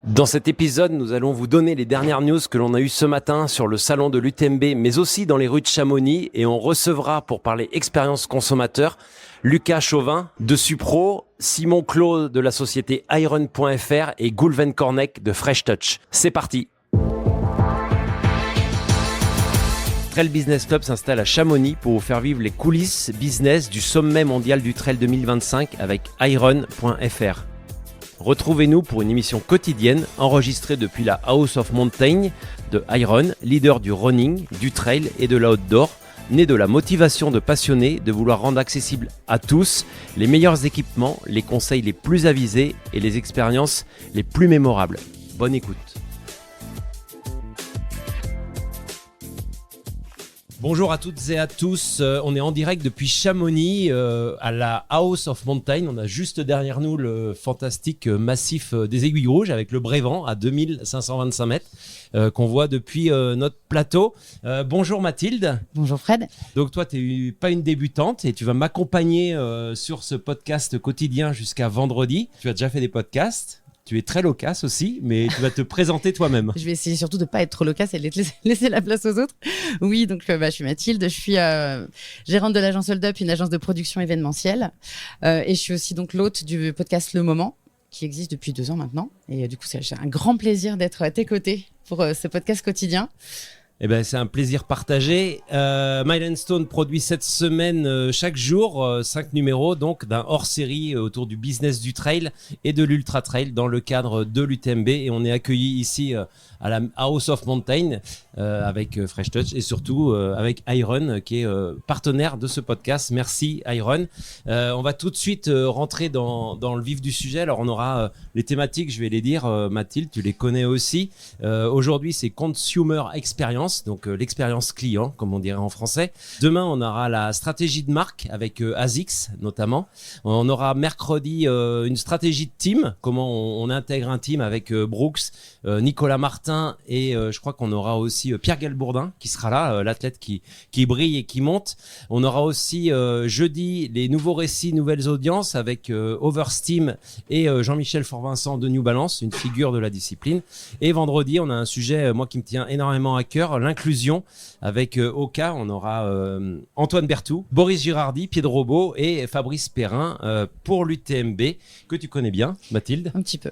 Dans cet épisode, nous allons vous donner les dernières news que l'on a eues ce matin sur le salon de l'UTMB, mais aussi dans les rues de Chamonix. Et on recevra, pour parler expérience consommateur, Lucas Chauvin de Supro, Simon Clos de la société Iron.fr et Goulven Cornec de Fresh Touch. C'est parti! Trail Business Club s'installe à Chamonix pour vous faire vivre les coulisses business du sommet mondial du Trail 2025 avec Iron.fr. Retrouvez-nous pour une émission quotidienne enregistrée depuis la House of Mountain de Iron, leader du running, du trail et de l'outdoor, né de la motivation de passionnés de vouloir rendre accessible à tous les meilleurs équipements, les conseils les plus avisés et les expériences les plus mémorables. Bonne écoute. Bonjour à toutes et à tous, on est en direct depuis Chamonix à la House of Mountain. On a juste derrière nous le fantastique massif des Aiguilles Rouges avec le Brévent à 2525 mètres qu'on voit depuis notre plateau. Bonjour Mathilde. Bonjour Fred. Donc toi, tu n'es pas une débutante et tu vas m'accompagner sur ce podcast quotidien jusqu'à vendredi. Tu as déjà fait des podcasts. Tu es très loquace aussi, mais tu vas te présenter toi-même. Je vais essayer surtout de ne pas être trop loquace et de laisser la place aux autres. Oui, donc je suis Mathilde, je suis gérante de l'agence Hold Up, une agence de production événementielle. Et je suis aussi donc l'hôte du podcast Le Moment, qui existe depuis 2 ans maintenant. Et du coup, c'est un grand plaisir d'être à tes côtés pour ce podcast quotidien. Eh ben, c'est un plaisir partagé. Milestone produit cette semaine chaque jour 5 numéros donc d'un hors-série autour du business du trail et de l'ultra trail dans le cadre de l'UTMB. Et on est accueillis ici à la House of Mountain avec Fresh Touch et surtout avec Iron qui est partenaire de ce podcast. Merci Iron. On va tout de suite rentrer dans le vif du sujet. Alors on aura les thématiques, je vais les dire. Mathilde, tu les connais aussi. Aujourd'hui, c'est Consumer Experience. Donc l'expérience client, comme on dirait en français. Demain, on aura la stratégie de marque avec ASICS notamment. On aura mercredi une stratégie de team, comment on intègre un team avec Brooks, Nicolas Martin et je crois qu'on aura aussi Pierre Galbourdin qui sera là, l'athlète qui brille et qui monte. On aura aussi jeudi les nouveaux récits, nouvelles audiences avec Oversteam et Jean-Michel Fort-Vincent de New Balance, une figure de la discipline. Et vendredi, on a un sujet, moi, qui me tient énormément à cœur, l'inclusion avec Oka. On aura Antoine Berthoud, Boris Girardi, Pied de Robot et Fabrice Perrin pour l'UTMB que tu connais bien, Mathilde. Un petit peu.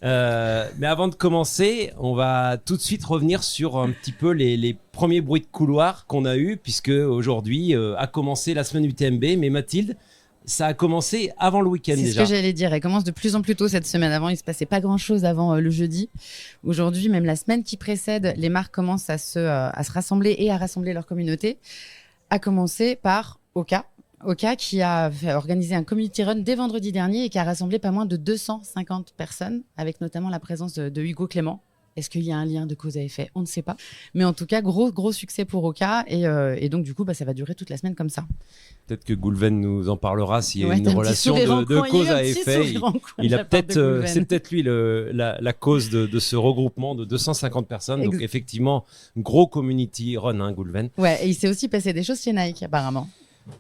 Mais avant de commencer, on va tout de suite revenir sur un petit peu les premiers bruits de couloir qu'on a eu puisque aujourd'hui a commencé la semaine UTMB. Mais Mathilde, ça a commencé avant le week-end déjà. C'est ce que j'allais dire. Elle commence de plus en plus tôt cette semaine. Avant, il se passait pas grand-chose avant le jeudi. Aujourd'hui, même la semaine qui précède, les marques commencent à se rassembler et à rassembler leur communauté. À commencer par Oka. Oka qui a organisé un community run dès vendredi dernier et qui a rassemblé pas moins de 250 personnes, avec notamment la présence de Hugo Clément. Est-ce qu'il y a un lien de cause à effet? On ne sait pas. Mais en tout cas, gros succès pour Oka. Et donc, du coup, ça va durer toute la semaine comme ça. Peut-être que Goulven nous en parlera s'il y a une relation de cause à effet. Il a peut-être, c'est peut-être lui la cause de ce regroupement de 250 personnes. Donc, effectivement, gros community run, Goulven. Ouais, et il s'est aussi passé des choses chez Nike, apparemment.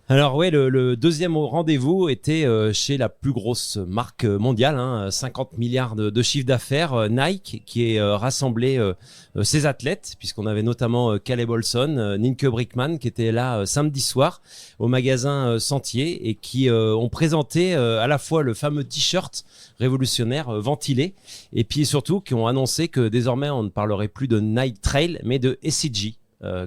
Alors ouais, le deuxième rendez-vous était chez la plus grosse marque mondiale, 50 milliards de chiffre d'affaires, Nike, qui est rassemblé ses athlètes, puisqu'on avait notamment Caleb Olson, Nienke Brickman, qui était là samedi soir au magasin Sentier et qui ont présenté à la fois le fameux t-shirt révolutionnaire ventilé et puis surtout qui ont annoncé que désormais on ne parlerait plus de Nike Trail mais de SCG.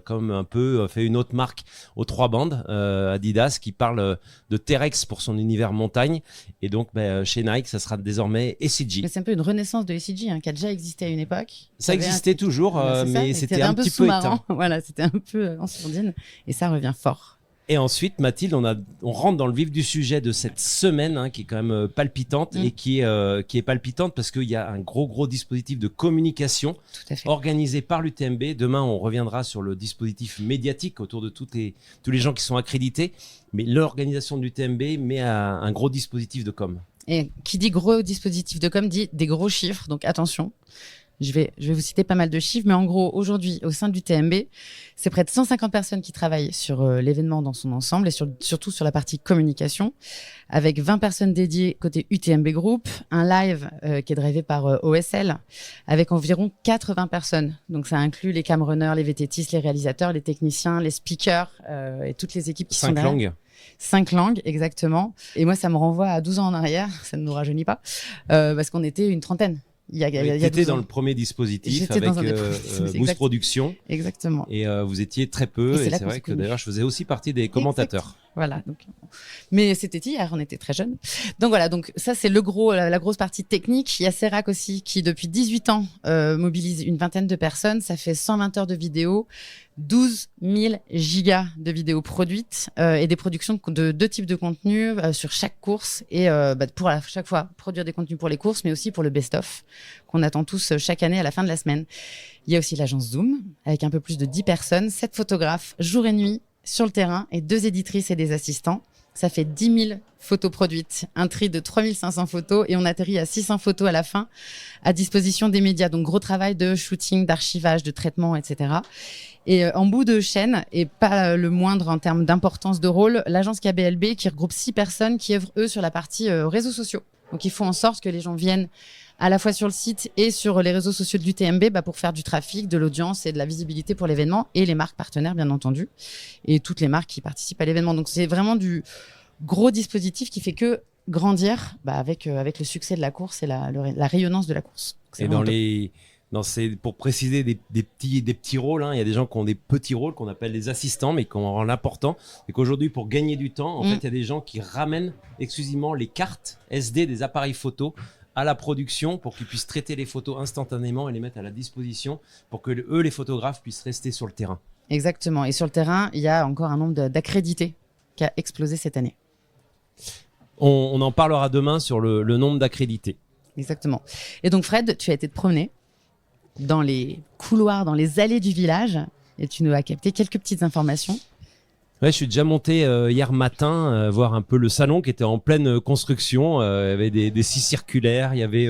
Comme un peu fait une autre marque aux 3 bandes, Adidas, qui parle de T-Rex pour son univers montagne. Et donc, chez Nike, ça sera désormais SCG. Mais c'est un peu une renaissance de SCG qui a déjà existé à une époque. Ça existait toujours, mais c'était un petit peu éteint. Voilà, c'était un peu en sourdine et ça revient fort. Et ensuite, Mathilde, on rentre dans le vif du sujet de cette semaine qui est quand même palpitante et qui est palpitante parce qu'il y a un gros dispositif de communication organisé par l'UTMB. Demain, on reviendra sur le dispositif médiatique autour de tous les gens qui sont accrédités. Mais l'organisation de l'UTMB met un gros dispositif de com. Et qui dit gros dispositif de com dit des gros chiffres, donc attention. Je vais vous citer pas mal de chiffres, mais en gros, aujourd'hui, au sein du TMB, c'est près de 150 personnes qui travaillent sur l'événement dans son ensemble et surtout sur la partie communication, avec 20 personnes dédiées côté UTMB Group, un live qui est drivé par OSL, avec environ 80 personnes. Donc ça inclut les camrunners, les VTTistes, les réalisateurs, les techniciens, les speakers et toutes les équipes qui sont derrière. 5 langues. 5 langues, exactement. Et moi, ça me renvoie à 12 ans en arrière, ça ne nous rajeunit pas, parce qu'on était une trentaine. Il y a T'étais dans le premier dispositif J'étais avec dans un des premiers, Boost Production. Exactement. Et vous étiez très peu. Et c'est vrai que d'ailleurs, je faisais aussi partie des commentateurs. Voilà. Donc, mais c'était hier, on était très jeunes. Donc voilà. Donc ça, c'est la grosse partie technique. Il y a Serac aussi qui, depuis 18 ans, mobilise une vingtaine de personnes. Ça fait 120 heures de vidéos, 12 000 gigas de vidéos produites et des productions de 2 types de contenus sur chaque course et pour à chaque fois produire des contenus pour les courses, mais aussi pour le best-of qu'on attend tous chaque année à la fin de la semaine. Il y a aussi l'agence Zoom avec un peu plus de 10 personnes, 7 photographes jour et nuit sur le terrain et 2 éditrices et des assistants. Ça fait 10 000 photos produites, un tri de 3 500 photos et on atterrit à 600 photos à la fin à disposition des médias. Donc gros travail de shooting, d'archivage, de traitement, etc. Et en bout de chaîne, et pas le moindre en termes d'importance de rôle, l'agence KBLB qui regroupe 6 personnes qui œuvrent eux sur la partie réseaux sociaux. Donc ils font en sorte que les gens viennent à la fois sur le site et sur les réseaux sociaux du TMB pour faire du trafic, de l'audience et de la visibilité pour l'événement et les marques partenaires bien entendu et toutes les marques qui participent à l'événement. Donc c'est vraiment du gros dispositif qui fait que grandir avec le succès de la course et la rayonnance de la course. Et pour préciser des petits rôles, hein, il y a des gens qui ont des petits rôles qu'on appelle les assistants, mais qui ont l'important. C'est qu'aujourd'hui, pour gagner du temps, en fait, il y a des gens qui ramènent exclusivement les cartes SD des appareils photo à la production pour qu'ils puissent traiter les photos instantanément et les mettre à la disposition pour que eux, les photographes, puissent rester sur le terrain. Exactement. Et sur le terrain, il y a encore un nombre d'accrédités qui a explosé cette année. On en parlera demain sur le nombre d'accrédités. Exactement. Et donc Fred, tu as été te promener dans les couloirs, dans les allées du village et tu nous as capté quelques petites informations. Ouais, je suis déjà monté hier matin voir un peu le salon qui était en pleine construction. Il y avait des scies circulaires, il y avait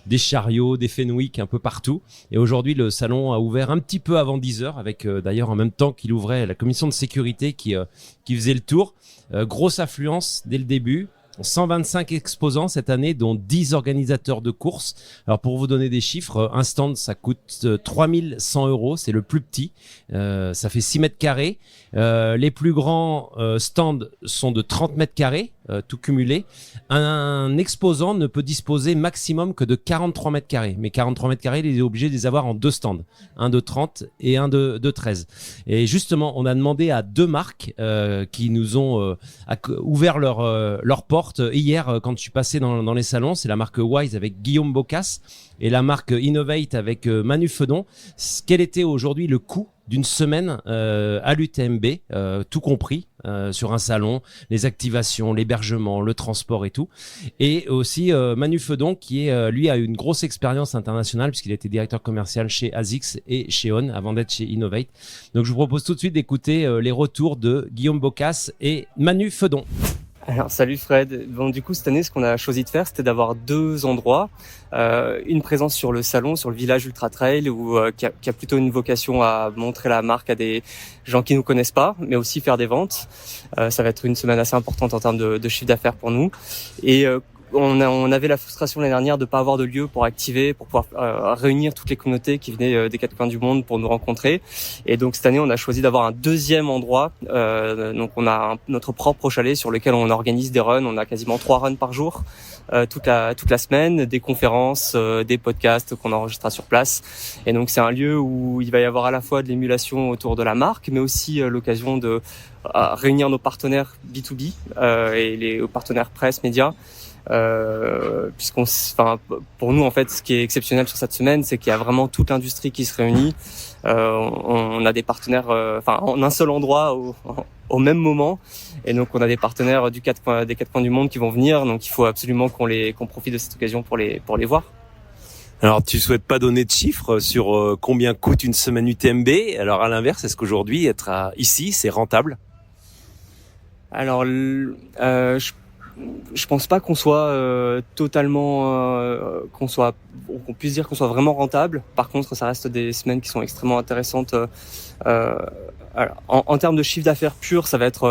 des chariots, des Fenwick un peu partout. Et aujourd'hui, le salon a ouvert un petit peu avant 10h avec d'ailleurs en même temps qu'il ouvrait la commission de sécurité qui faisait le tour. Grosse affluence dès le début. 125 exposants cette année, dont 10 organisateurs de courses. Alors pour vous donner des chiffres, un stand ça coûte 3100 €, c'est le plus petit, ça fait 6 mètres carrés. Les plus grands stands sont de 30 mètres carrés, tout cumulé. Un exposant ne peut disposer maximum que de 43 mètres carrés, mais 43 mètres carrés, il est obligé de les avoir en 2 stands, un de 30 et un de 13. Et justement, on a demandé à 2 marques qui nous ont ouvert leurs portes hier quand je suis passé dans les salons. C'est la marque Wise avec Guillaume Bocas et la marque Innovate avec Manu Fedon. Quel était aujourd'hui le coût d'une semaine à l'UTMB, tout compris, sur un salon, les activations, l'hébergement, le transport et tout. Et aussi Manu Fedon qui lui a une grosse expérience internationale puisqu'il a été directeur commercial chez ASICS et chez On avant d'être chez Innovate. Donc je vous propose tout de suite d'écouter les retours de Guillaume Bocas et Manu Fedon. Alors salut Fred, bon, du coup cette année ce qu'on a choisi de faire c'était d'avoir 2 endroits, une présence sur le salon, sur le village Ultra Trail qui a plutôt une vocation à montrer la marque à des gens qui nous connaissent pas, mais aussi faire des ventes. Ça va être une semaine assez importante en termes de chiffre d'affaires pour nous et on avait la frustration l'année dernière de pas avoir de lieu pour activer, pour pouvoir réunir toutes les communautés qui venaient des 4 coins du monde pour nous rencontrer. Et donc cette année, on a choisi d'avoir un deuxième endroit. Donc on a notre propre chalet sur lequel on organise des runs. On a quasiment 3 runs par jour, toute la semaine, des conférences, des podcasts qu'on enregistrera sur place. Et donc c'est un lieu où il va y avoir à la fois de l'émulation autour de la marque, mais aussi l'occasion de réunir nos partenaires B2B et les partenaires presse, médias. Pour nous en fait ce qui est exceptionnel sur cette semaine c'est qu'il y a vraiment toute l'industrie qui se réunit. On a des partenaires en un seul endroit au même moment et donc on a des partenaires des 4 coins du monde qui vont venir, donc il faut absolument qu'on profite de cette occasion pour les voir. Alors, tu souhaites pas donner de chiffres sur combien coûte une semaine UTMB. Alors, à l'inverse, est-ce qu'aujourd'hui, être ici, c'est rentable? Alors, je pense pas qu'on soit qu'on puisse dire qu'on soit vraiment rentable. Par contre, ça reste des semaines qui sont extrêmement intéressantes. Alors, en termes de chiffre d'affaires pur, ça va être,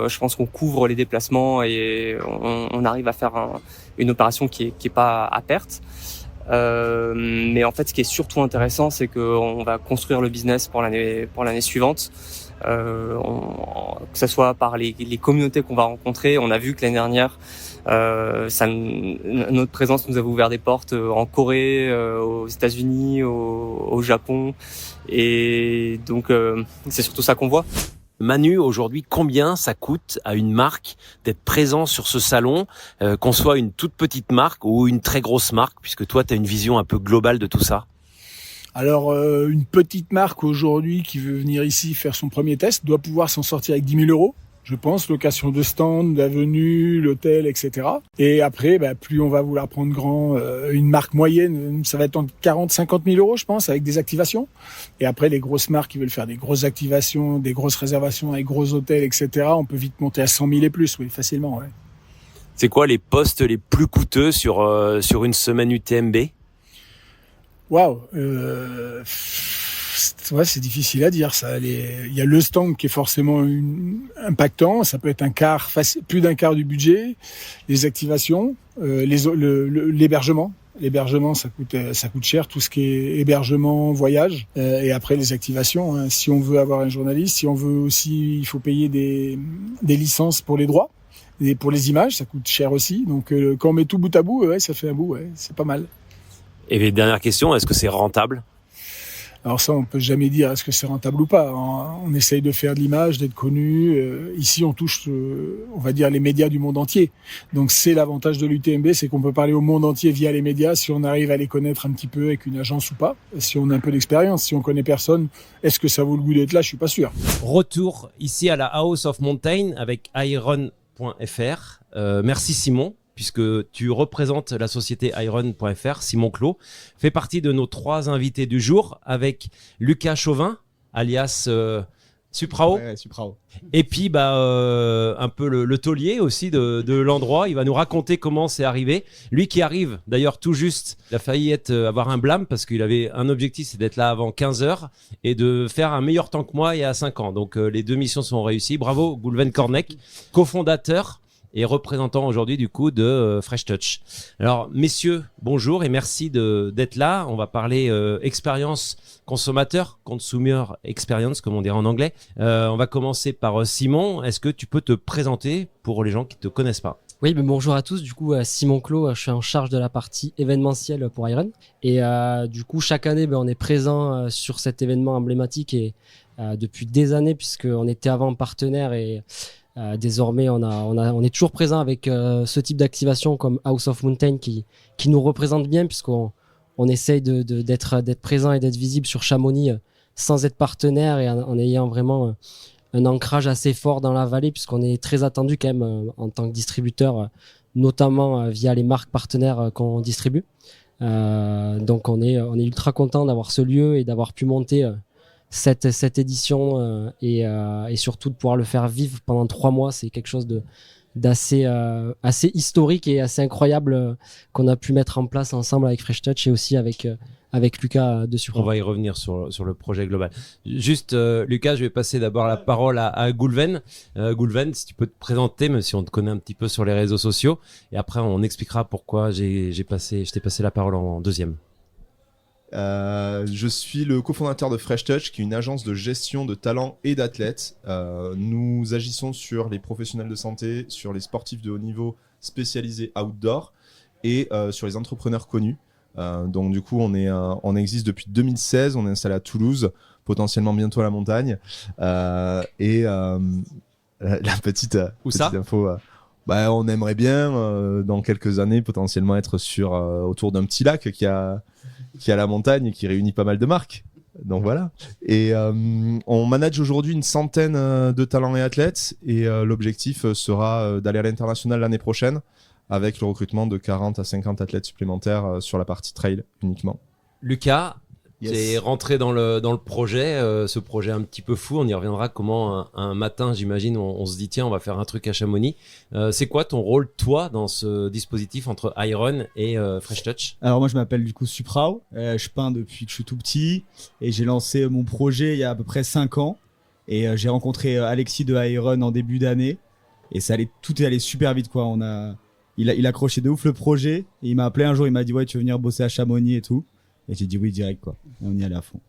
je pense qu'on couvre les déplacements et on arrive à faire une opération qui est pas à perte. Mais en fait, ce qui est surtout intéressant, c'est qu'on va construire le business pour l'année suivante. Que ce soit par les communautés qu'on va rencontrer. On a vu que l'année dernière, notre présence nous avait ouvert des portes en Corée, aux États-Unis, au Japon, et donc c'est surtout ça qu'on voit. Manu, aujourd'hui, combien ça coûte à une marque d'être présent sur ce salon, qu'on soit une toute petite marque ou une très grosse marque, puisque toi, tu as une vision un peu globale de tout ça? Alors, une petite marque aujourd'hui qui veut venir ici faire son premier test doit pouvoir s'en sortir avec 10 000 euros, je pense, location de stand, d'avenue, l'hôtel, etc. Et après, plus on va vouloir prendre grand, une marque moyenne, ça va être entre 40 50 000 euros, je pense, avec des activations. Et après, les grosses marques qui veulent faire des grosses activations, des grosses réservations avec gros hôtels, etc., on peut vite monter à 100 000 et plus, oui, facilement. Ouais. C'est quoi les postes les plus coûteux sur une semaine UTMB? Waouh, c'est difficile à dire ça. Il y a le stand qui est forcément impactant. Ça peut être plus d'un quart du budget. Les activations, l'hébergement. L'hébergement, ça coûte cher. Tout ce qui est hébergement, voyage, et après les activations. Hein. Si on veut avoir un journaliste, si on veut aussi, il faut payer des licences pour les droits. Et pour les images, ça coûte cher aussi. Donc quand on met tout bout à bout, ça fait un bout. Ouais, c'est pas mal. Et dernière question, est-ce que c'est rentable? Alors ça, on peut jamais dire est-ce que c'est rentable ou pas. On essaye de faire de l'image, d'être connu. Ici, on touche, on va dire, les médias du monde entier. Donc c'est l'avantage de l'UTMB, c'est qu'on peut parler au monde entier via les médias si on arrive à les connaître un petit peu avec une agence ou pas. Si on a un peu d'expérience, si on connaît personne, est-ce que ça vaut le goût d'être là? Je suis pas sûr. Retour ici à la House of Mountain avec Iron.fr. Merci Simon, puisque tu représentes la société Iron.fr. Simon Clos fait partie de nos 3 invités du jour avec Lucas Chauvin, alias Suprao. Ouais, Suprao. Et puis un peu le taulier aussi de l'endroit. Il va nous raconter comment c'est arrivé. Lui qui arrive d'ailleurs tout juste, il a failli avoir un blâme parce qu'il avait un objectif, c'est d'être là avant 15h et de faire un meilleur temps que moi il y a 5 ans. Donc les 2 missions sont réussies. Bravo Goulven Cornec, cofondateur et représentant aujourd'hui du coup de Fresh Touch. Alors messieurs, bonjour et merci d'être là. On va parler expérience consommateur, consumer experience comme on dirait en anglais. On va commencer par Simon. Est-ce que tu peux te présenter pour les gens qui te connaissent pas? Oui, bonjour à tous. Du coup, Simon Clos, je suis en charge de la partie événementielle pour Iron. Et du coup, chaque année, on est présent sur cet événement emblématique et depuis des années, puisqu'on était avant partenaire et désormais, on est toujours présent avec ce type d'activation comme House of Mountain qui nous représente bien puisqu'on essaye d'être présent et d'être visible sur Chamonix sans être partenaire et en ayant vraiment un ancrage assez fort dans la vallée puisqu'on est très attendu quand même en tant que distributeur, notamment via les marques partenaires qu'on distribue. Donc on est ultra content d'avoir ce lieu et d'avoir pu monter cette édition et surtout de pouvoir le faire vivre pendant 3 mois. C'est quelque chose d'assez assez historique et assez incroyable qu'on a pu mettre en place ensemble avec Fresh Touch et aussi avec Lucas dessus. On va y revenir sur le projet global. Juste, Lucas, je vais passer d'abord la parole à Goulven. Goulven, si tu peux te présenter, même si on te connaît un petit peu sur les réseaux sociaux, et après on expliquera pourquoi je t'ai passé la parole en deuxième. Je suis le cofondateur de Fresh Touch, qui est une agence de gestion de talents et d'athlètes. Nous agissons sur les professionnels de santé, sur les sportifs de haut niveau spécialisés outdoor et sur les entrepreneurs connus. Donc du coup, on existe depuis 2016, on est installé à Toulouse, potentiellement bientôt à la montagne. La petite info... on aimerait bien, dans quelques années, potentiellement être autour d'un petit lac qui a la montagne et qui réunit pas mal de marques. Donc voilà. Et on manage aujourd'hui une centaine de talents et athlètes et l'objectif sera d'aller à l'international l'année prochaine avec le recrutement de 40 à 50 athlètes supplémentaires sur la partie trail uniquement. Lucas, Yes. C'est rentré dans le projet, ce projet un petit peu fou. On y reviendra comment un matin, j'imagine, on se dit tiens, on va faire un truc à Chamonix. C'est quoi ton rôle, toi, dans ce dispositif entre Iron et Fresh Touch? Alors moi je m'appelle du coup Suprao, je peins depuis que je suis tout petit et j'ai lancé mon projet il y a à peu près 5 ans et j'ai rencontré Alexis de Iron en début d'année et tout est allé super vite quoi. Il accrochait de ouf le projet et il m'a appelé un jour, il m'a dit ouais tu veux venir bosser à Chamonix et tout. Et j'ai dit oui direct quoi. Et on y allait à fond.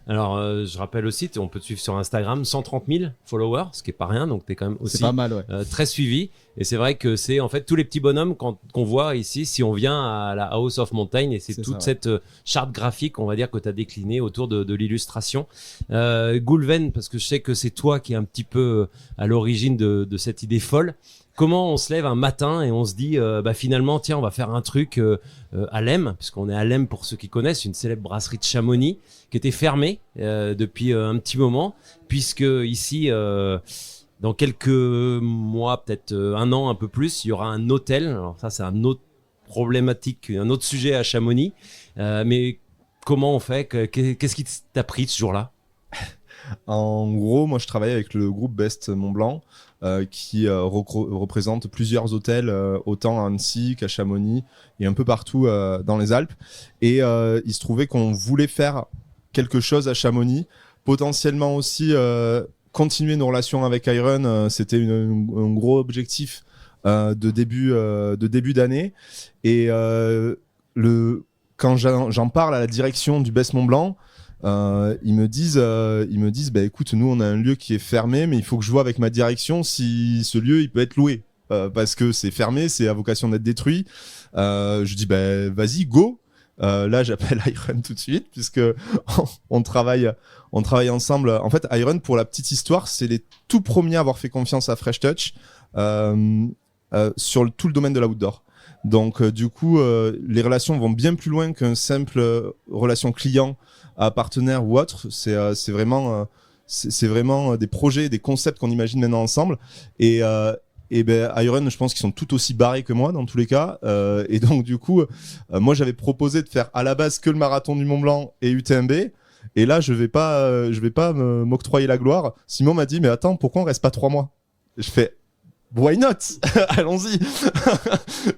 Alors, je rappelle aussi, on peut te suivre sur Instagram, 130 000 followers, ce qui est pas rien, donc t'es quand même aussi C'est pas mal ouais. très suivi. Et c'est vrai que c'est en fait tous les petits bonhommes qu'on voit ici, si on vient à la House of Mountain, et c'est toute cette charte graphique, on va dire, que tu as déclinée autour de l'illustration. Goulven, parce que je sais que c'est toi qui est un petit peu à l'origine de cette idée folle. Comment on se lève un matin et on se dit finalement tiens on va faire un truc à Lem, puisqu'on est à Lem pour ceux qui connaissent, une célèbre brasserie de Chamonix qui était fermée depuis un petit moment, puisque ici dans quelques mois, peut-être un an, un peu plus, il y aura un hôtel. Alors ça c'est un autre problématique, un autre sujet à Chamonix, mais comment on fait, qu'est-ce qui t'a pris ce jour-là? En gros, moi je travaille avec le groupe Best Mont Blanc qui représente plusieurs hôtels autant à Annecy qu'à Chamonix et un peu partout dans les Alpes. Et il se trouvait qu'on voulait faire quelque chose à Chamonix, potentiellement aussi continuer nos relations avec Iron. C'était un gros objectif de début d'année. Et quand j'en parle à la direction du Best Mont Blanc, ils me disent bah écoute, nous on a un lieu qui est fermé, mais il faut que je vois avec ma direction si ce lieu il peut être loué parce que c'est fermé, c'est à vocation d'être détruit. Je dis bah vas-y go. Là j'appelle Iron tout de suite puisque on travaille ensemble. En fait Iron, pour la petite histoire, c'est les tout premiers à avoir fait confiance à Fresh Touch sur tout le domaine de l'outdoor. Donc du coup les relations vont bien plus loin qu'un simple relation client à partenaire ou autre. C'est vraiment des projets, des concepts qu'on imagine maintenant ensemble. Et Iron, je pense qu'ils sont tout aussi barrés que moi dans tous les cas. Et donc du coup, moi j'avais proposé de faire à la base que le marathon du Mont Blanc et UTMB. Et là je vais pas m'octroyer la gloire. Simon m'a dit mais attends, pourquoi on reste pas 3 mois? Je fais why not? Allons-y.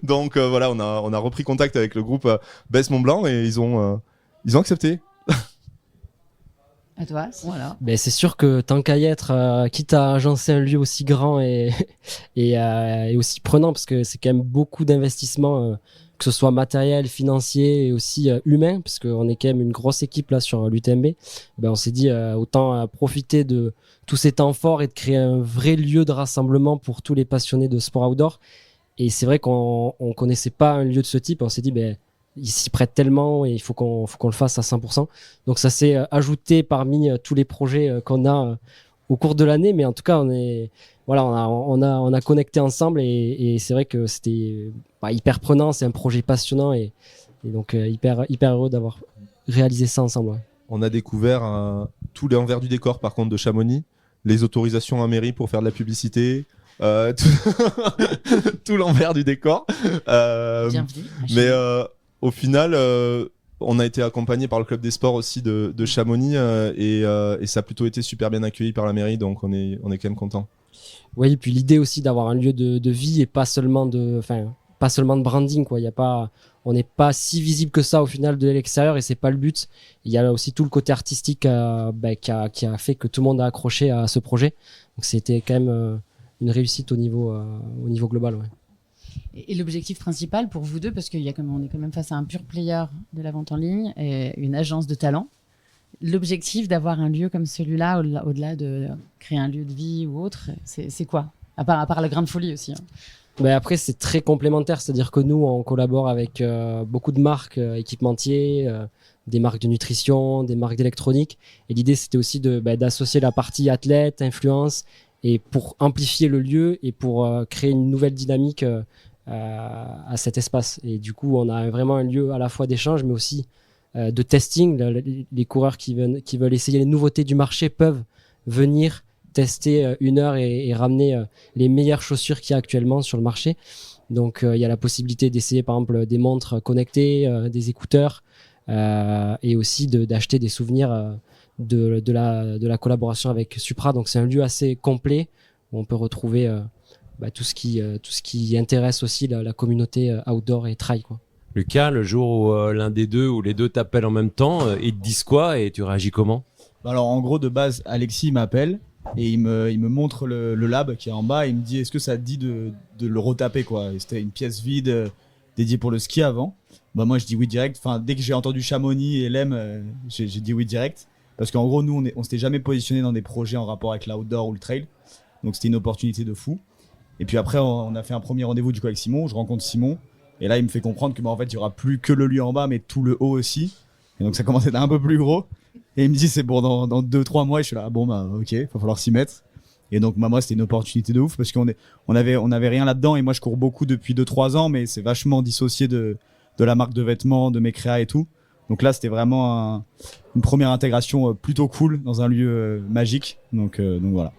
Donc voilà, on a repris contact avec le groupe Best Mont Blanc et ils ont accepté. À toi, voilà. Ben, c'est sûr que tant qu'à y être, quitte à agencer un lieu aussi grand et aussi prenant, parce que c'est quand même beaucoup d'investissements, que ce soit matériel, financier et aussi humain, parce qu'on est quand même une grosse équipe là sur l'UTMB. Ben, on s'est dit autant profiter de tous ces temps forts et de créer un vrai lieu de rassemblement pour tous les passionnés de sport outdoor. Et c'est vrai qu'on connaissait pas un lieu de ce type. On s'est dit ben il s'y prête tellement et il faut qu'on le fasse à 100%. Donc ça s'est ajouté parmi tous les projets qu'on a au cours de l'année, mais en tout cas on a connecté ensemble et c'est vrai que c'était hyper prenant, c'est un projet passionnant et donc hyper heureux d'avoir réalisé ça ensemble. Ouais. On a découvert tout l'envers du décor par contre de Chamonix, les autorisations à mairie pour faire de la publicité, tout l'envers du décor. Bienvenue. Mais au final, on a été accompagné par le club des sports aussi de Chamonix et ça a plutôt été super bien accueilli par la mairie, donc on est quand même content. Oui, et puis l'idée aussi d'avoir un lieu de vie et pas seulement de branding quoi. On n'est pas si visible que ça au final de l'extérieur et c'est pas le but. Il y a aussi tout le côté artistique qui a fait que tout le monde a accroché à ce projet. Donc c'était quand même une réussite au niveau global. Ouais. Et l'objectif principal pour vous deux, parce qu'on est quand même face à un pur player de la vente en ligne et une agence de talent, l'objectif d'avoir un lieu comme celui-là, au-delà de créer un lieu de vie ou autre, c'est quoi? À part le grain de folie aussi. Hein. Ben après, c'est très complémentaire, c'est-à-dire que nous, on collabore avec beaucoup de marques équipementiers, des marques de nutrition, des marques d'électronique. Et l'idée, c'était aussi d'associer la partie athlète, influence, et pour amplifier le lieu et pour créer une nouvelle dynamique à cet espace. Et du coup, on a vraiment un lieu à la fois d'échange, mais aussi de testing. Les coureurs qui veulent essayer les nouveautés du marché peuvent venir tester 1 heure et ramener les meilleures chaussures qu'il y a actuellement sur le marché. Donc, il y a la possibilité d'essayer, par exemple, des montres connectées, des écouteurs, et aussi d'acheter des souvenirs de la collaboration avec Supra. Donc c'est un lieu assez complet où on peut retrouver tout ce qui intéresse aussi la communauté outdoor et trail, quoi. Lucas, le jour où l'un des deux ou les deux t'appellent en même temps, ils te disent quoi et tu réagis comment? Alors en gros, de base, Alexis m'appelle et il me montre le lab qui est en bas et il me dit est-ce que ça te dit de le retaper, quoi. Et c'était une pièce vide dédiée pour le ski avant. Moi je dis oui direct. Enfin, dès que j'ai entendu Chamonix et Lem, j'ai dit oui direct. Parce qu'en gros, nous on s'était jamais positionné dans des projets en rapport avec l'outdoor ou le trail. Donc c'était une opportunité de fou. Et puis après, on a fait un premier rendez-vous du coup avec Simon. Je rencontre Simon. Et là, il me fait comprendre que en fait, il y aura plus que le lieu en bas, mais tout le haut aussi. Et donc ça commence à être un peu plus gros. Et il me dit c'est bon, dans 2-3 mois. Et je suis là, ok, il va falloir s'y mettre. Et donc moi c'était une opportunité de ouf parce on avait rien là-dedans. Et moi je cours beaucoup depuis 2-3 ans, mais c'est vachement dissocié de la marque de vêtements, de mes créas et tout. Donc là c'était vraiment une première intégration plutôt cool dans un lieu magique. Donc voilà.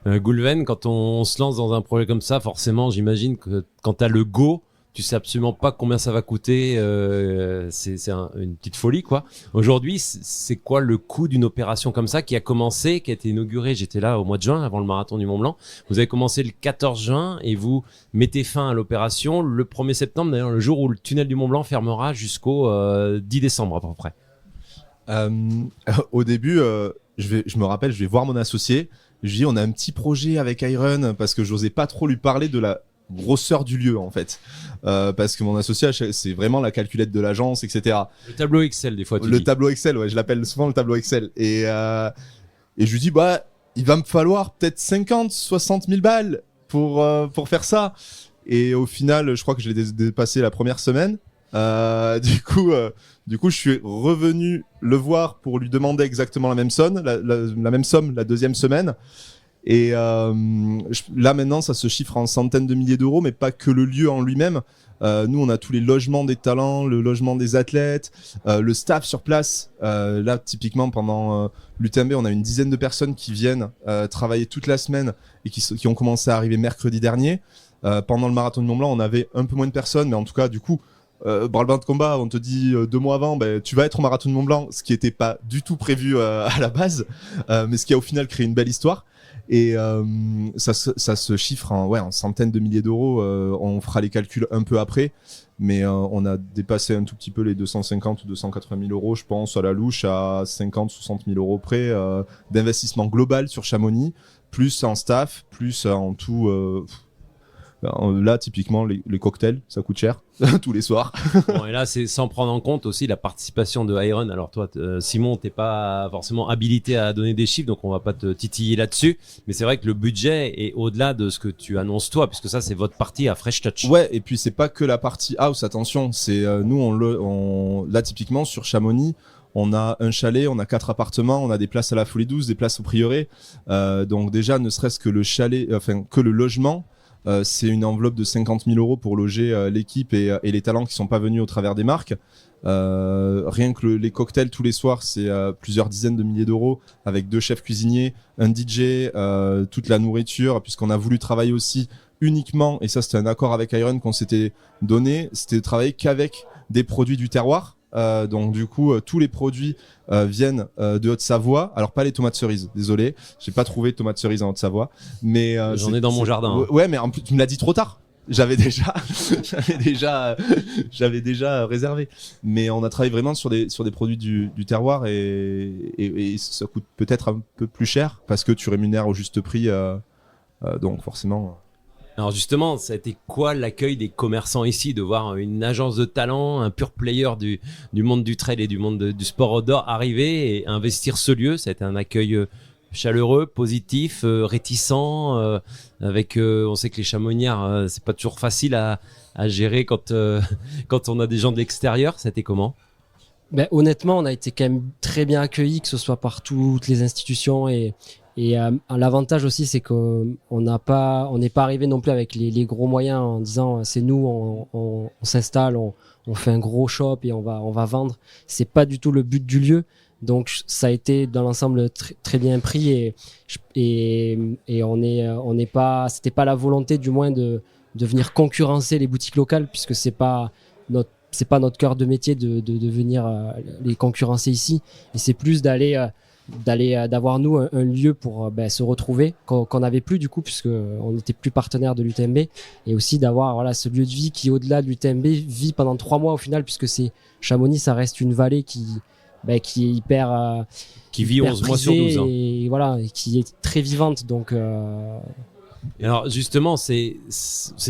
Goulven, quand on se lance dans un projet comme ça, forcément, j'imagine que quand tu as le go, tu sais absolument pas combien ça va coûter. C'est une petite folie, quoi. Aujourd'hui, c'est quoi le coût d'une opération comme ça qui a commencé, qui a été inaugurée? J'étais là au mois de juin, avant le marathon du Mont Blanc. Vous avez commencé le 14 juin et vous mettez fin à l'opération le 1er septembre, d'ailleurs, le jour où le tunnel du Mont Blanc fermera jusqu'au 10 décembre à peu près. Au début, je me rappelle, je vais voir mon associé. Je lui dis, on a un petit projet avec Iron parce que j'osais pas trop lui parler de la grosseur du lieu en fait, parce que mon associé c'est vraiment la calculette de l'agence, etc. Le tableau Excel des fois. Tableau Excel, ouais, je l'appelle souvent le tableau Excel. Et je lui dis il va me falloir peut-être 50-60 000 balles pour faire ça. Et au final, je crois que je l'ai dépassé la première semaine. Du coup, je suis revenu le voir pour lui demander exactement la même somme, la même somme la deuxième semaine. Et là maintenant, ça se chiffre en centaines de milliers d'euros, mais pas que le lieu en lui-même. Nous, on a tous les logements des talents, le logement des athlètes, le staff sur place. Là, typiquement, pendant l'UTMB, on a une dizaine de personnes qui viennent travailler toute la semaine et qui ont commencé à arriver mercredi dernier. Pendant le marathon du Mont Blanc, on avait un peu moins de personnes, mais en tout cas, du coup, branle-bas de combat, on te dit 2 mois avant, tu vas être au marathon du Mont Blanc, ce qui n'était pas du tout prévu à la base, mais ce qui a au final créé une belle histoire. Et ça se chiffre en centaines de milliers d'euros. On fera les calculs un peu après, mais on a dépassé un tout petit peu les 250 ou 280 000 euros, je pense, à la louche, à 50-60 000 euros près d'investissement global sur Chamonix, plus en staff, plus en tout. Là, typiquement, les cocktails, ça coûte cher tous les soirs. Bon, et là, c'est sans prendre en compte aussi la participation de Iron. Alors toi, Simon, t'es pas forcément habilité à donner des chiffres, donc on va pas te titiller là-dessus. Mais c'est vrai que le budget est au-delà de ce que tu annonces toi, puisque ça, c'est votre partie à Fresh Touch. Ouais, et puis c'est pas que la partie house, attention. C'est nous, là, typiquement, sur Chamonix, on a un chalet, on a 4 appartements, on a des places à la Folie Douce, des places au Prieuré. Donc déjà, ne serait-ce que le chalet, que le logement, c'est une enveloppe de 50 000 euros pour loger l'équipe et les talents qui sont pas venus au travers des marques. Rien que les cocktails tous les soirs, c'est plusieurs dizaines de milliers d'euros avec 2 chefs cuisiniers, un DJ, toute la nourriture, puisqu'on a voulu travailler aussi uniquement, et ça c'était un accord avec Iron qu'on s'était donné, c'était de travailler qu'avec des produits du terroir. Donc du coup tous les produits viennent de Haute-Savoie. Alors pas les tomates cerises, désolé, j'ai pas trouvé de tomates cerises en Haute-Savoie, mais j'en ai dans mon jardin. Ouais, mais en plus tu me l'as dit trop tard. J'avais déjà réservé. Mais on a travaillé vraiment sur des produits du terroir et ça coûte peut-être un peu plus cher parce que tu rémunères au juste prix. Donc forcément. Alors justement, ça a été quoi l'accueil des commerçants ici, de voir une agence de talent, un pur player du monde du trail et du monde du sport outdoor arriver et investir ce lieu? Ça a été un accueil chaleureux, positif, réticent, avec on sait que les chamoniards, c'est pas toujours facile à gérer quand on a des gens de l'extérieur. Ça a été comment? Honnêtement, on a été quand même très bien accueillis, que ce soit par toutes les institutions et l'avantage aussi, c'est qu'on n'est pas arrivé non plus avec les gros moyens en disant c'est nous, on s'installe, on fait un gros shop et on va vendre. C'est pas du tout le but du lieu. Donc ça a été dans l'ensemble très bien pris et c'était pas la volonté du moins de venir concurrencer les boutiques locales, puisque c'est pas c'est pas notre cœur de métier de venir les concurrencer ici, et c'est plus d'avoir nous un lieu pour se retrouver qu'on n'avait plus du coup, puisque on n'était plus partenaire de l'UTMB, et aussi d'avoir ce lieu de vie qui, au-delà de l'UTMB, vit pendant 3 mois au final, puisque Chamonix, ça reste une vallée qui est hyper qui vit hyper 11 mois sur 12 ans. et qui est très vivante, donc Et alors justement, c'est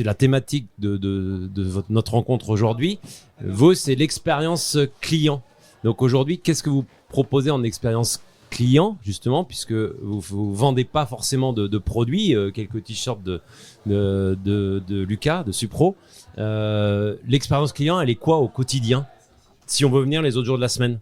la thématique de notre rencontre aujourd'hui. Vous, c'est l'expérience client. Donc aujourd'hui, qu'est-ce que vous proposez en expérience client, justement, puisque vous vendez pas forcément de produits, quelques t-shirts de Lucas, de Supro. L'expérience client, elle est quoi au quotidien, si on veut venir les autres jours de la semaine?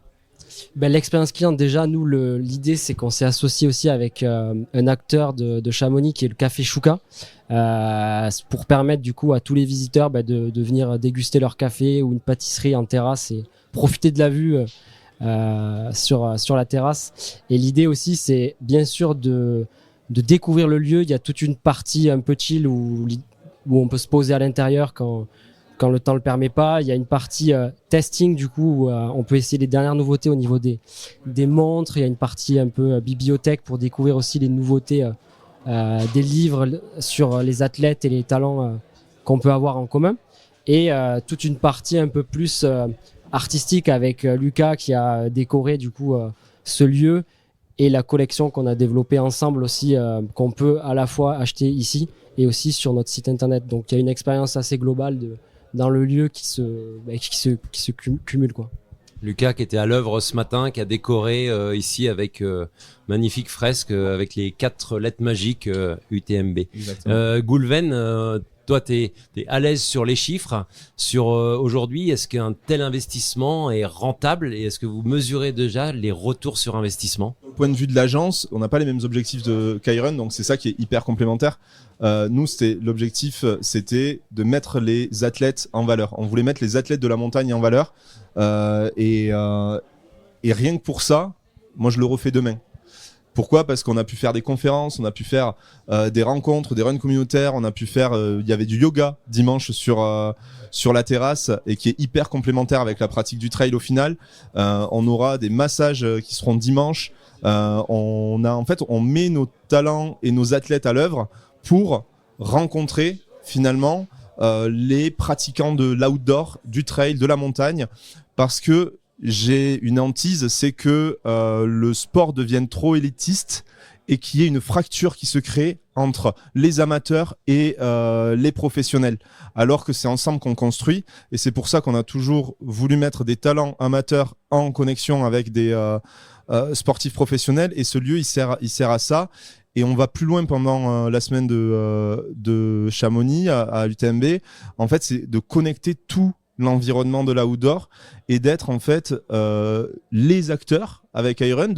L'expérience client, déjà, nous, l'idée, c'est qu'on s'est associé aussi avec un acteur de Chamonix qui est le Café Chouka, pour permettre du coup à tous les visiteurs de venir déguster leur café ou une pâtisserie en terrasse et profiter de la vue sur la terrasse. Et l'idée aussi, c'est bien sûr de découvrir le lieu. Il y a toute une partie un peu chill où on peut se poser à l'intérieur quand le temps le permet pas. Il y a une partie testing du coup où on peut essayer les dernières nouveautés au niveau des montres. Il y a une partie un peu bibliothèque pour découvrir aussi les nouveautés des livres sur les athlètes et les talents qu'on peut avoir en commun. Et toute une partie un peu plus artistique avec Lucas qui a décoré du coup ce lieu, et la collection qu'on a développée ensemble aussi, qu'on peut à la fois acheter ici et aussi sur notre site internet. Donc il y a une expérience assez globale dans le lieu qui se cumule, quoi. Lucas qui était à l'œuvre ce matin, qui a décoré ici avec magnifique fresque avec les 4 lettres magiques UTMB. Goulven, toi t'es à l'aise sur les chiffres, sur aujourd'hui, est-ce qu'un tel investissement est rentable, et est-ce que vous mesurez déjà les retours sur investissement? Au point de vue de l'agence, on n'a pas les mêmes objectifs qu'Iron, donc c'est ça qui est hyper complémentaire. Nous, l'objectif, c'était de mettre les athlètes en valeur. On voulait mettre les athlètes de la montagne en valeur, et rien que pour ça, moi je le refais demain. Pourquoi ? Parce qu'on a pu faire des conférences, on a pu faire des rencontres, des runs communautaires, on a pu faire, il y avait du yoga dimanche sur la terrasse, et qui est hyper complémentaire avec la pratique du trail au final. On aura des massages qui seront dimanche. On met nos talents et nos athlètes à l'œuvre pour rencontrer finalement les pratiquants de l'outdoor, du trail, de la montagne, parce que j'ai une hantise, c'est que le sport devienne trop élitiste et qu'il y ait une fracture qui se crée entre les amateurs et les professionnels, alors que c'est ensemble qu'on construit. Et c'est pour ça qu'on a toujours voulu mettre des talents amateurs en connexion avec des sportifs professionnels, et ce lieu il sert à ça. Et on va plus loin pendant la semaine de Chamonix à l'UTMB. En fait, c'est de connecter tout l'environnement de l'outdoor et d'être en fait les acteurs avec Iron.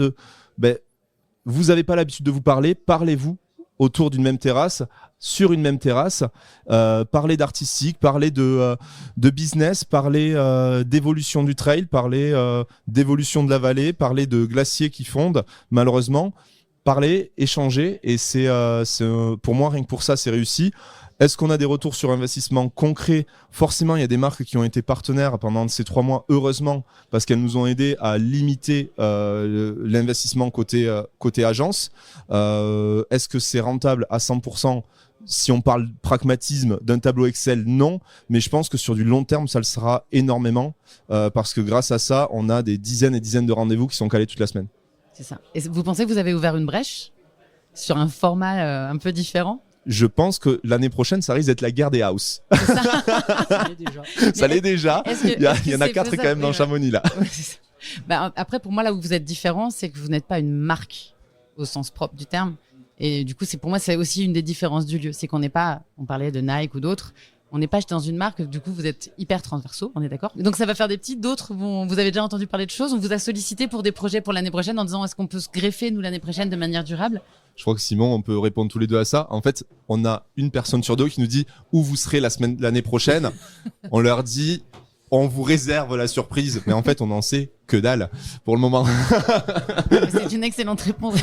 Vous n'avez pas l'habitude de vous parler, parlez-vous autour d'une même terrasse, sur une même terrasse, parler d'artistique, parler de business, parler d'évolution du trail, parler d'évolution de la vallée, parler de glaciers qui fondent malheureusement. Parler, échanger, et c'est pour moi, rien que pour ça, c'est réussi. Est-ce qu'on a des retours sur investissement concrets ? Forcément, il y a des marques qui ont été partenaires pendant ces 3 mois, heureusement, parce qu'elles nous ont aidés à limiter l'investissement côté agence. Est-ce que c'est rentable à 100% ? Si on parle pragmatisme d'un tableau Excel, non, mais je pense que sur du long terme, ça le sera énormément, parce que grâce à ça, on a des dizaines et dizaines de rendez-vous qui sont calés toute la semaine. C'est ça. Et vous pensez que vous avez ouvert une brèche sur un format un peu différent ? Je pense que l'année prochaine, ça risque d'être la guerre des house. Ça l'est déjà. Il y en a 4 quand même dans Chamonix là. Ouais, après, pour moi, là où vous êtes différent, c'est que vous n'êtes pas une marque au sens propre du terme. Et du coup, pour moi, c'est aussi une des différences du lieu. C'est qu'on n'est pas, on parlait de Nike ou d'autres, on n'est pas dans une marque, du coup, vous êtes hyper transversaux, on est d'accord ? Donc, ça va faire des petits, d'autres, vous avez déjà entendu parler de choses, on vous a sollicité pour des projets pour l'année prochaine en disant est-ce qu'on peut se greffer, nous, l'année prochaine, de manière durable ? Je crois que Simon, on peut répondre tous les deux à ça. En fait, on a une personne sur 2 qui nous dit où vous serez l'année prochaine. On leur dit, on vous réserve la surprise. Mais en fait, on n'en sait que dalle pour le moment. C'est une excellente réponse.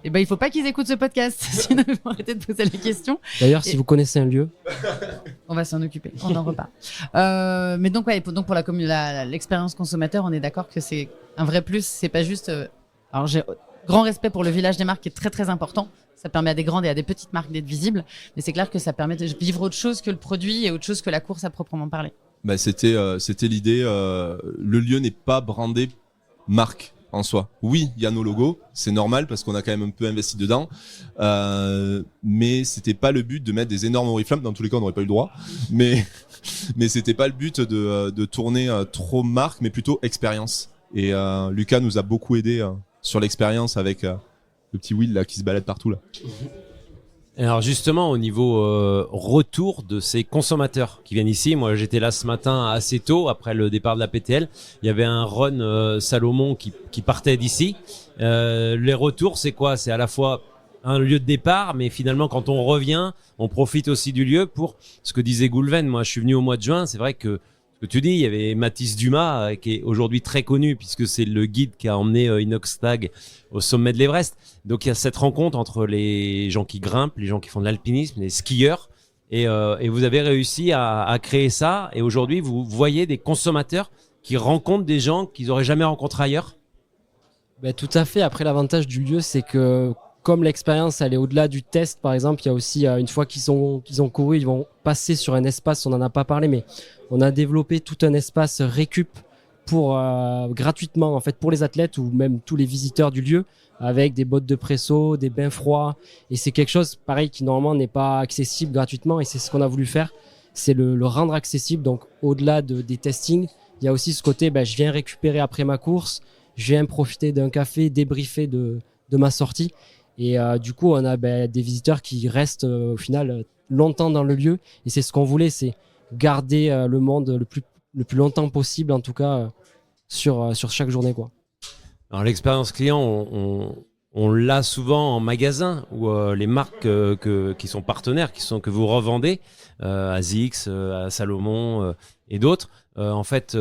Et ben, il faut pas qu'ils écoutent ce podcast, sinon ils vont arrêter de poser la question. D'ailleurs, si vous connaissez un lieu, On va s'en occuper, on en reparle. Mais donc, ouais, donc pour l'expérience consommateur, on est d'accord que c'est un vrai plus. C'est pas juste. Alors, j'ai grand respect pour le village des marques qui est très très important. Ça permet à des grandes et à des petites marques d'être visibles. Mais c'est clair que ça permet de vivre autre chose que le produit et autre chose que la course à proprement parler. Bah, c'était l'idée. Le lieu n'est pas brandé marque en soi. Oui, il y a nos logos, c'est normal parce qu'on a quand même un peu investi dedans. Mais c'était pas le but de mettre des énormes oriflammes. Dans tous les cas, on n'aurait pas eu le droit. Mais c'était pas le but de tourner trop marque, mais plutôt expérience. Et Lucas nous a beaucoup aidé sur l'expérience avec le petit Will là qui se balade partout là. Alors justement, au niveau retour de ces consommateurs qui viennent ici, moi j'étais là ce matin assez tôt après le départ de la PTL. Il y avait un run Salomon qui partait d'ici. Les retours, c'est quoi? C'est à la fois un lieu de départ, mais finalement quand on revient, on profite aussi du lieu pour ce que disait Goulven. Moi je suis venu au mois de juin, c'est vrai que ce que tu dis, il y avait Mathis Dumas qui est aujourd'hui très connu puisque c'est le guide qui a emmené Inoxtag au sommet de l'Everest. Donc il y a cette rencontre entre les gens qui grimpent, les gens qui font de l'alpinisme, les skieurs, et vous avez réussi à créer ça. Et aujourd'hui, vous voyez des consommateurs qui rencontrent des gens qu'ils n'auraient jamais rencontrés ailleurs. Ben, tout à fait. Après, l'avantage du lieu, c'est que comme l'expérience elle est au-delà du test, par exemple, il y a aussi une fois qu'ils ont couru, ils vont passer sur un espace, on n'en a pas parlé, mais on a développé tout un espace récup pour gratuitement en fait pour les athlètes ou même tous les visiteurs du lieu, avec des bottes de presso, des bains froids, et c'est quelque chose pareil qui normalement n'est pas accessible gratuitement, et c'est ce qu'on a voulu faire, c'est le rendre accessible. Donc au-delà des testings, il y a aussi ce côté je viens récupérer après ma course, je viens profiter d'un café, débriefer de ma sortie. Et du coup, on a des visiteurs qui restent au final longtemps dans le lieu. Et c'est ce qu'on voulait, c'est garder le monde le plus longtemps possible, en tout cas sur chaque journée, quoi. Alors l'expérience client, on l'a souvent en magasin où les marques qui sont partenaires, que vous revendez, ASICS, à Salomon et d'autres, en fait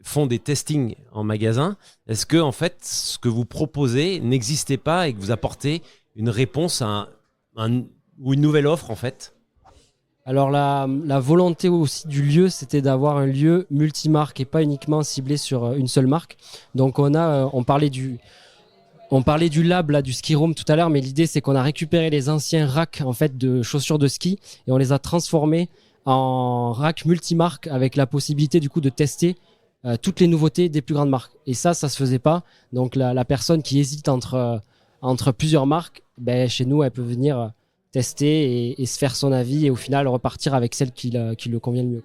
font des testings en magasin. Est-ce que en fait ce que vous proposez n'existait pas et que vous apportez une réponse ou une nouvelle offre en fait? Alors la volonté aussi du lieu, c'était d'avoir un lieu multimarque et pas uniquement ciblé sur une seule marque. Donc on parlait du lab là, du ski room tout à l'heure, mais l'idée c'est qu'on a récupéré les anciens racks en fait de chaussures de ski et on les a transformés en racks multimarques avec la possibilité du coup de tester toutes les nouveautés des plus grandes marques. Et ça se faisait pas. Donc la personne qui hésite entre plusieurs marques, chez nous elle peut venir tester et se faire son avis et au final repartir avec celle qui le convient le mieux.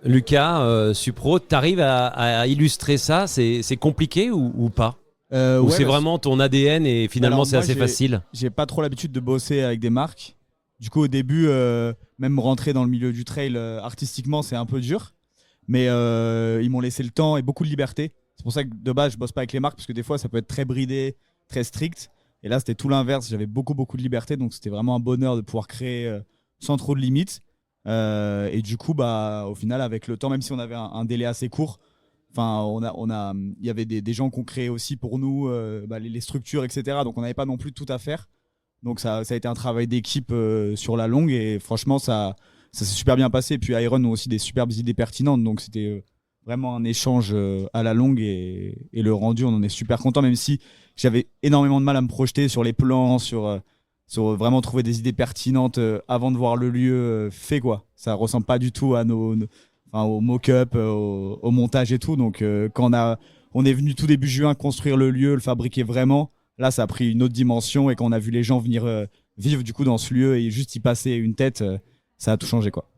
Lucas, Supro, t'arrives à illustrer ça? C'est compliqué ou pas? Ou c'est vraiment ton ADN et finalement c'est assez facile? J'ai pas trop l'habitude de bosser avec des marques. Du coup au début, même rentrer dans le milieu du trail artistiquement c'est un peu dur. Mais ils m'ont laissé le temps et beaucoup de liberté. C'est pour ça que de base je bosse pas avec les marques parce que des fois ça peut être très bridé, très strict. Et là c'était tout l'inverse, j'avais beaucoup de liberté, donc c'était vraiment un bonheur de pouvoir créer sans trop de limites. Et du coup au final avec le temps, même si on avait un délai assez court, il y avait des gens qui ont créé aussi pour nous les structures, etc. Donc on n'avait pas non plus tout à faire. Donc ça a été un travail d'équipe sur la longue et franchement ça s'est super bien passé. Puis Iron ont aussi des superbes idées pertinentes, donc c'était vraiment un échange à la longue et le rendu, on en est super content, même si j'avais énormément de mal à me projeter sur les plans, sur vraiment trouver des idées pertinentes avant de voir le lieu fait, quoi. Ça ressemble pas du tout à au mock-up, au montage et tout. Donc quand on est venu tout début juin construire le lieu, le fabriquer vraiment, là ça a pris une autre dimension et quand on a vu les gens venir vivre du coup dans ce lieu et juste y passer une tête, ça a tout changé, quoi.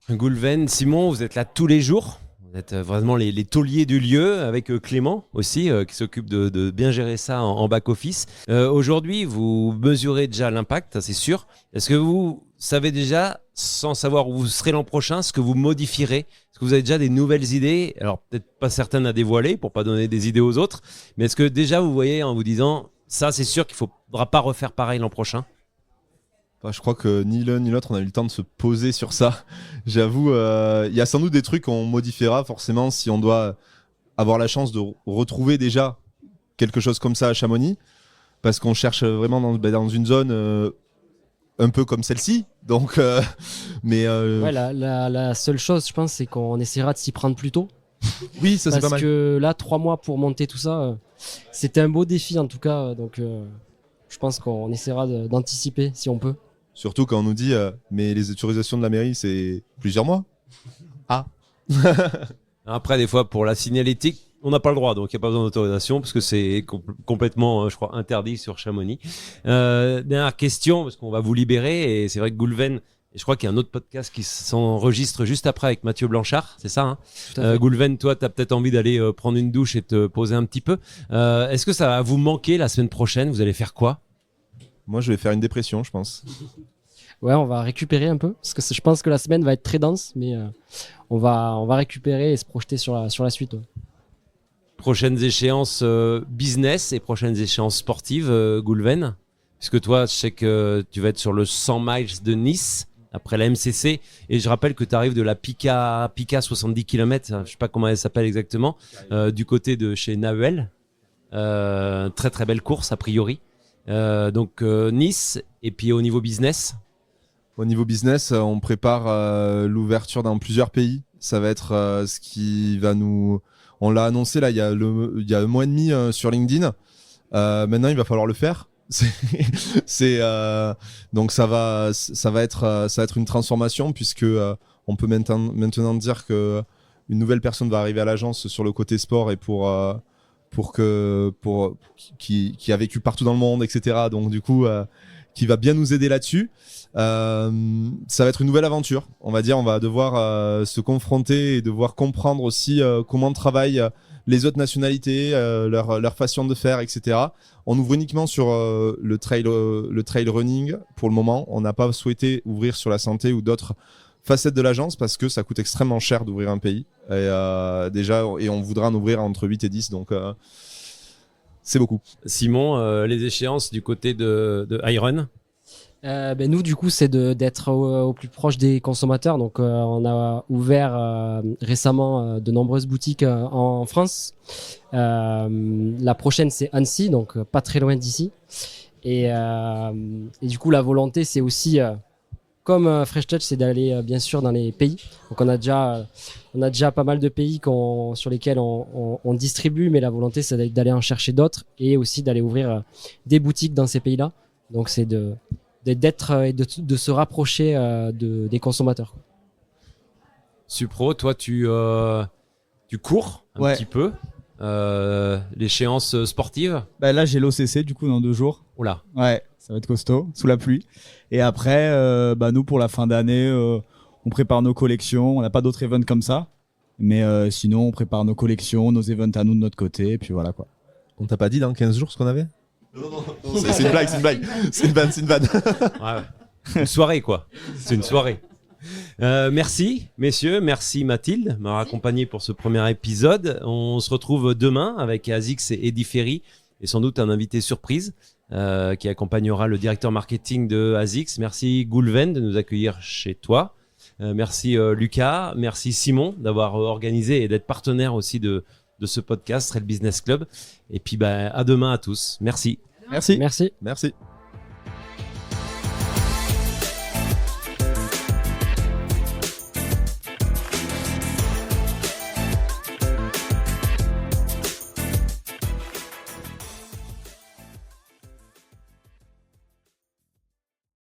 Goulven, Simon, vous êtes là tous les jours. Vous êtes vraiment les tauliers du lieu avec Clément aussi qui s'occupe de bien gérer ça en back-office. Aujourd'hui, vous mesurez déjà l'impact, ça, c'est sûr. Est-ce que vous savez déjà, sans savoir où vous serez l'an prochain, ce que vous modifierez? Est-ce que vous avez déjà des nouvelles idées? Alors peut-être pas certaines à dévoiler pour pas donner des idées aux autres, mais est-ce que déjà vous voyez en vous disant ça c'est sûr qu'il ne faudra pas refaire pareil l'an prochain? Je crois que ni l'un ni l'autre on a eu le temps de se poser sur ça. J'avoue, il y a sans doute des trucs qu'on modifiera forcément si on doit avoir la chance de retrouver déjà quelque chose comme ça à Chamonix. parce qu'on cherche vraiment dans une zone un peu comme celle-ci. Donc, Ouais, la seule chose, je pense, c'est qu'on essaiera de s'y prendre plus tôt. oui, ça c'est pas Parce mal. que là, 3 mois pour monter tout ça, c'était un beau défi en tout cas. Donc, je pense qu'on essaiera d'anticiper si on peut. Surtout quand on nous dit mais les autorisations de la mairie, c'est plusieurs mois. Après, des fois, pour la signalétique, on n'a pas le droit, donc il n'y a pas besoin d'autorisation parce que c'est complètement, je crois, interdit sur Chamonix. Dernière question, parce qu'on va vous libérer, et c'est vrai que Goulven, et je crois qu'il y a un autre podcast qui s'enregistre juste après avec Mathieu Blanchard, c'est ça, hein? Tout à fait. Goulven, toi, tu as peut-être envie d'aller prendre une douche et te poser un petit peu. Est-ce que ça va vous manquer la semaine prochaine? Vous allez faire quoi? Moi, je vais faire une dépression, je pense. Ouais, on va récupérer un peu parce que je pense que la semaine va être très dense, mais on va récupérer et se projeter sur la suite. Ouais. Prochaines échéances business et prochaines échéances sportives, Goulven? Puisque toi, je sais que tu vas être sur le 100 miles de Nice après la MCC, et je rappelle que tu arrives de la Pika 70 km, je sais pas comment elle s'appelle exactement, du côté de chez Nahuel. Très très belle course a priori. Donc Nice, et puis au niveau business. Au niveau business, on prépare l'ouverture dans plusieurs pays. Ça va être ce qui va nous... On l'a annoncé là il y a un mois et demi sur LinkedIn. Maintenant, il va falloir le faire. Donc ça va être une transformation puisque on peut maintenant dire que une nouvelle personne va arriver à l'agence sur le côté sport et qui a vécu partout dans le monde, etc. Donc du coup, qui va bien nous aider là-dessus. Ça va être une nouvelle aventure. On va dire, on va devoir se confronter et devoir comprendre aussi comment travaillent les autres nationalités, leur façon de faire, etc. On ouvre uniquement sur le trail running pour le moment. On n'a pas souhaité ouvrir sur la santé ou d'autres facettes de l'agence parce que ça coûte extrêmement cher d'ouvrir un pays. Et on voudra en ouvrir entre 8 et 10. Donc, c'est beaucoup. Simon, les échéances du côté de Iron? Nous, du coup, c'est d'être au plus proche des consommateurs. Donc, on a ouvert récemment de nombreuses boutiques en France. La prochaine, c'est Annecy, donc pas très loin d'ici. Et du coup, la volonté, c'est aussi, comme Fresh Touch, c'est d'aller bien sûr dans les pays. Donc, on a déjà pas mal de pays sur lesquels on distribue, mais la volonté, c'est d'aller en chercher d'autres et aussi d'aller ouvrir des boutiques dans ces pays-là. Donc, c'est d'être et de se rapprocher des consommateurs. Supro, toi tu cours un petit peu, l'échéance sportive? Là, j'ai l'OCC du coup dans 2 jours. Oula. Ouais, ça va être costaud, sous la pluie. Et après, nous pour la fin d'année, on prépare nos collections. On n'a pas d'autres events comme ça. Mais sinon, on prépare nos collections, nos events à nous de notre côté. Et puis voilà quoi. On t'a pas dit dans 15 jours ce qu'on avait? Non, c'est une blague. C'est une vanne. Ouais. Une soirée, quoi. C'est une soirée. Merci, messieurs. Merci, Mathilde, de m'avoir accompagné pour ce premier épisode. On se retrouve demain avec Azix et Eddy Ferry et sans doute un invité surprise qui accompagnera le directeur marketing de Azix. Merci, Goulven, de nous accueillir chez toi. Merci, Lucas. Merci, Simon, d'avoir organisé et d'être partenaire aussi de ce podcast, Trail Business Club. Et puis, à demain à tous. Merci. Merci. Merci. Merci.